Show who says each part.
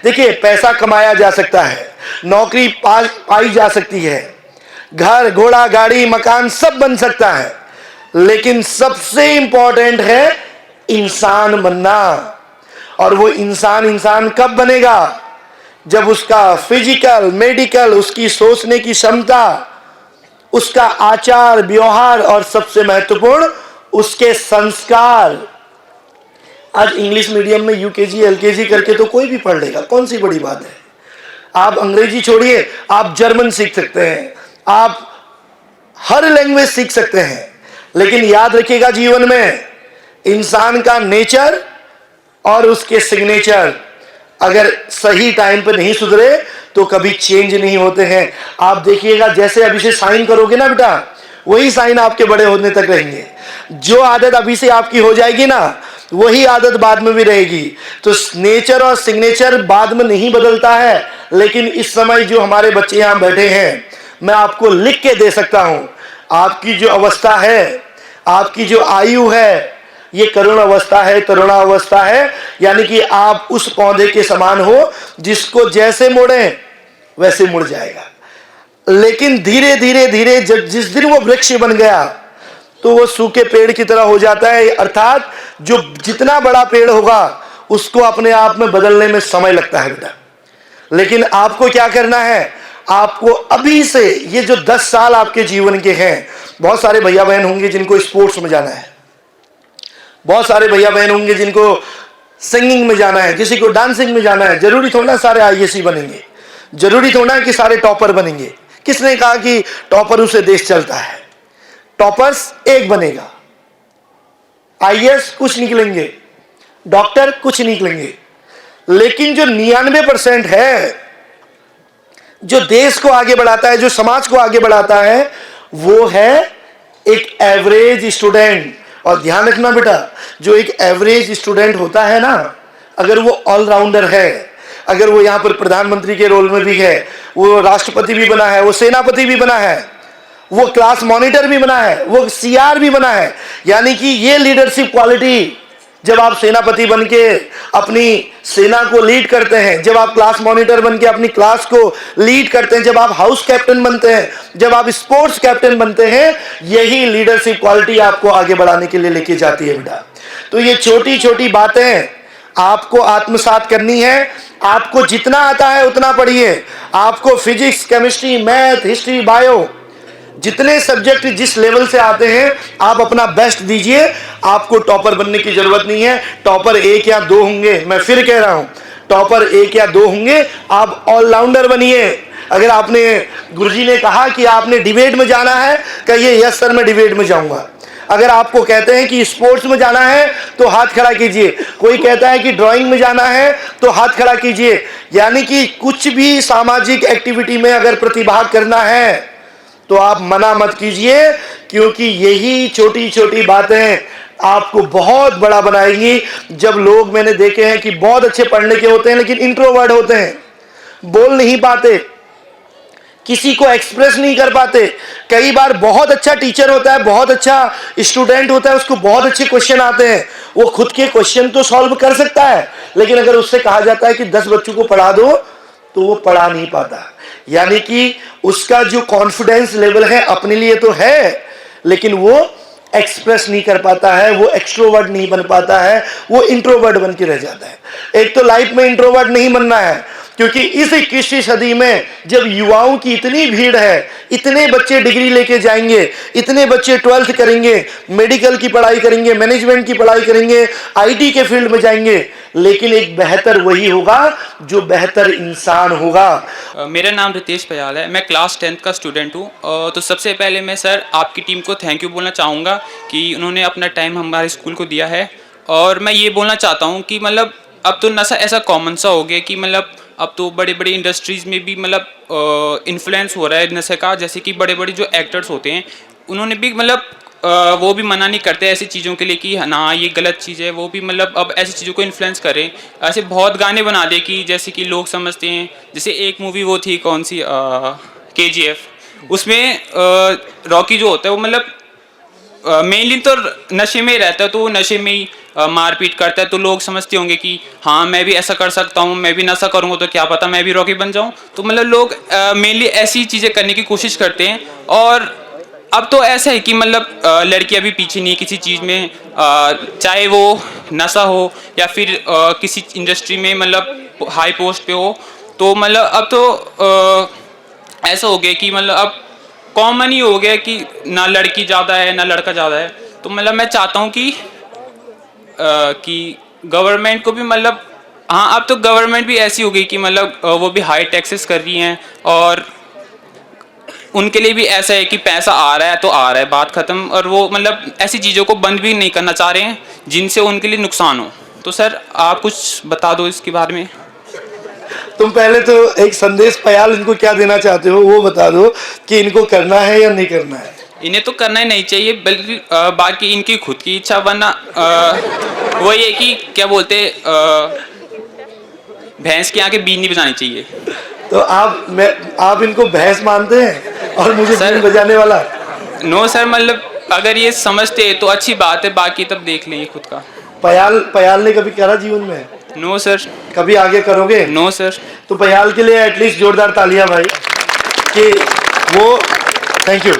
Speaker 1: देखिए, पैसा कमाया जा सकता है, नौकरी पाई जा सकती है, घर घोड़ा गाड़ी मकान सब बन सकता है, लेकिन सबसे इंपॉर्टेंट है इंसान बनना। और वो इंसान कब बनेगा? जब उसका फिजिकल मेडिकल, उसकी सोचने की क्षमता, उसका आचार व्यवहार और सबसे महत्वपूर्ण उसके संस्कार। आज इंग्लिश मीडियम में यूकेजी एलकेजी करके तो कोई भी पढ़ लेगा, कौन सी बड़ी बात है। आप अंग्रेजी छोड़िए, आप जर्मन सीख सकते हैं, आप हर लैंग्वेज सीख सकते हैं, लेकिन याद रखिएगा जीवन में इंसान का नेचर और उसके सिग्नेचर अगर सही टाइम पर नहीं सुधरे तो कभी चेंज नहीं होते हैं। आप देखिएगा, जैसे अभी से साइन करोगे ना बेटा, वही साइन आपके बड़े होने तक रहेंगे। जो आदत अभी से आपकी हो जाएगी ना, वही आदत बाद में भी रहेगी। तो नेचर और सिग्नेचर बाद में नहीं बदलता है, लेकिन इस समय जो हमारे बच्चे यहां बैठे हैं, मैं आपको लिख के दे सकता हूं, आपकी जो अवस्था है, आपकी जो आयु है, ये करुण अवस्था है, तरुणावस्था है। यानी कि आप उस पौधे के समान हो जिसको जैसे मोड़े वैसे मुड़ जाएगा, लेकिन धीरे धीरे धीरे जब जिस दिन वो वृक्ष बन गया तो वो सूखे पेड़ की तरह हो जाता है। अर्थात जो जितना बड़ा पेड़ होगा उसको अपने आप में बदलने में समय लगता है बेटा। लेकिन आपको क्या करना है? आपको अभी से, ये जो 10 साल आपके जीवन के हैं, बहुत सारे भैया बहन होंगे जिनको स्पोर्ट्स में जाना है, बहुत सारे भैया बहन होंगे जिनको सिंगिंग में जाना है, किसी को डांसिंग में जाना है। जरूरी थोड़ा सारे आईएएस बनेंगे, जरूरी थोड़ा कि सारे टॉपर बनेंगे। किसने कहा कि टॉपरों से देश चलता है? टॉपर्स एक बनेगा, आईएएस कुछ निकलेंगे, डॉक्टर कुछ निकलेंगे, लेकिन जो 99% है, जो देश को आगे बढ़ाता है, जो समाज को आगे बढ़ाता है, वो है एक एवरेज स्टूडेंट। और ध्यान रखना बेटा, जो एक एवरेज स्टूडेंट होता है ना, अगर वो ऑलराउंडर है, अगर वो यहाँ पर प्रधानमंत्री के रोल में भी है, वो राष्ट्रपति भी बना है, वो सेनापति भी बना है, वो क्लास मॉनिटर भी बना है, वो सीआर भी बना है, यानी कि ये लीडरशिप क्वालिटी, जब आप सेनापति बन के अपनी सेना को लीड करते हैं, जब आप क्लास मॉनिटर बन के अपनी क्लास को लीड करते हैं, जब आप हाउस कैप्टन बनते हैं, जब आप स्पोर्ट्स कैप्टन बनते हैं, यही लीडरशिप क्वालिटी आपको आगे बढ़ाने के लिए लेके जाती है बेटा। तो ये छोटी छोटी बातें आपको आत्मसात करनी है। आपको जितना आता है उतना पढ़िए। आपको physics, chemistry, math, history, bio, जितने सब्जेक्ट जिस लेवल से आते हैं, आप अपना बेस्ट दीजिए। आपको टॉपर बनने की जरूरत नहीं है। टॉपर 1 या 2 होंगे, मैं फिर कह रहा हूं, टॉपर 1 या 2 होंगे, आप ऑलराउंडर बनिए। अगर आपने, गुरुजी ने कहा कि आपने डिबेट में जाना है, कहिए यस सर मैं डिबेट में जाऊंगा। अगर आपको कहते हैं कि स्पोर्ट्स में जाना है तो हाथ खड़ा कीजिए। कोई कहता है कि ड्राइंग में जाना है तो हाथ खड़ा कीजिए। यानी कि कुछ भी सामाजिक एक्टिविटी में अगर प्रतिभाग करना है तो आप मना मत कीजिए, क्योंकि यही छोटी छोटी बातें आपको बहुत बड़ा बनाएंगी। जब लोग, मैंने देखे हैं कि बहुत अच्छे पढ़ने के होते हैं लेकिन इंट्रोवर्ट होते हैं, बोल नहीं पाते, किसी को एक्सप्रेस नहीं कर पाते। कई बार बहुत अच्छा टीचर होता है, बहुत अच्छा स्टूडेंट होता है, उसको बहुत अच्छे क्वेश्चन आते हैं, वो खुद के क्वेश्चन तो सॉल्व कर सकता है, लेकिन अगर उससे कहा जाता है कि 10 बच्चों को पढ़ा दो तो वो पढ़ा नहीं पाता। यानी कि उसका जो कॉन्फिडेंस लेवल है अपने लिए तो है, लेकिन वो एक्सप्रेस नहीं कर पाता है, वो एक्सट्रोवर्ट नहीं बन पाता है, वो इंट्रोवर्ट बन के रह जाता है। एक तो लाइफ में इंट्रोवर्ट नहीं बनना है, क्योंकि इस 21वीं सदी में जब युवाओं की इतनी भीड़ है, इतने बच्चे डिग्री लेके जाएंगे, इतने बच्चे 12th करेंगे, मेडिकल की पढ़ाई करेंगे, मैनेजमेंट की पढ़ाई करेंगे, आईटी के फील्ड में जाएंगे, लेकिन एक बेहतर वही होगा जो बेहतर इंसान होगा।
Speaker 2: मेरा नाम रितेश पयाल है, मैं क्लास 10th का स्टूडेंट हूँ। तो सबसे पहले मैं सर आपकी टीम को थैंक यू बोलना चाहूँगा कि उन्होंने अपना टाइम हमारे स्कूल को दिया है। और मैं ये बोलना चाहता हूँ कि मतलब अब तो नशा ऐसा कॉमन सा हो गया कि मतलब अब तो बड़े बड़े इंडस्ट्रीज़ में भी मतलब इन्फ्लुएंस हो रहा है नशे का। जैसे कि बड़े बड़े जो एक्टर्स होते हैं उन्होंने भी मतलब वो भी मना नहीं करते ऐसी चीज़ों के लिए कि ना ये गलत चीज़ है, वो भी मतलब अब ऐसी चीज़ों को इन्फ्लुएंस करें। ऐसे बहुत गाने बना दे कि जैसे कि लोग समझते हैं, जैसे एक मूवी वो थी कौन सी KGF, उसमें रॉकी जो होता है वो मतलब मेनली तो नशे में ही रहता है, तो वो नशे में ही मारपीट करता है, तो लोग समझते होंगे कि हाँ मैं भी ऐसा कर सकता हूँ, मैं भी नशा करूँगा तो क्या पता मैं भी रॉकी बन जाऊँ। तो मतलब लोग मेनली ऐसी चीज़ें करने की कोशिश करते हैं। और अब तो ऐसा है कि मतलब लड़कियां भी पीछे नहीं है किसी चीज़ में, चाहे वो नशा हो या फिर किसी इंडस्ट्री में मतलब हाई पोस्ट पे हो। तो मतलब अब तो ऐसा हो गया कि मतलब अब कॉमन ही हो गया कि ना लड़की ज़्यादा है ना लड़का ज़्यादा है। तो मतलब मैं चाहता हूँ कि गवर्नमेंट को भी मतलब, हाँ अब तो गवर्नमेंट भी ऐसी हो गई कि मतलब वो भी हाई टैक्सेस कर रही हैं, और उनके लिए भी ऐसा है कि पैसा आ रहा है तो आ रहा है, बात ख़त्म। और वो मतलब ऐसी चीज़ों को बंद भी नहीं करना चाह रहे हैं जिनसे उनके लिए नुकसान हो। तो सर आप कुछ बता दो इसके बारे में।
Speaker 1: तुम पहले तो एक संदेश पयाल इनको क्या देना चाहते हो वो बता दो कि इनको करना है या नहीं करना है।
Speaker 2: इन्हें तो करना ही नहीं चाहिए, बल्कि बाकी इनकी खुद की इच्छा, वरना वही है कि क्या बोलते भैंस की आंखें बीन नहीं बजानी चाहिए।
Speaker 1: तो आप इनको भैंस मानते हैं और मुझे
Speaker 2: सर-
Speaker 1: बीन बजाने वाला।
Speaker 2: नो सर, मतलब अगर ये समझते तो अच्छी बात है, बाकी तब देख लेंगे खुद का।
Speaker 1: पयाल ने कभी करा जीवन में?
Speaker 2: No sir.
Speaker 1: कभी आगे करोगे?
Speaker 2: No sir.
Speaker 1: तो पयाल के लिए एटलीस्ट जोरदार तालियां भाई कि वो, थैंक यू।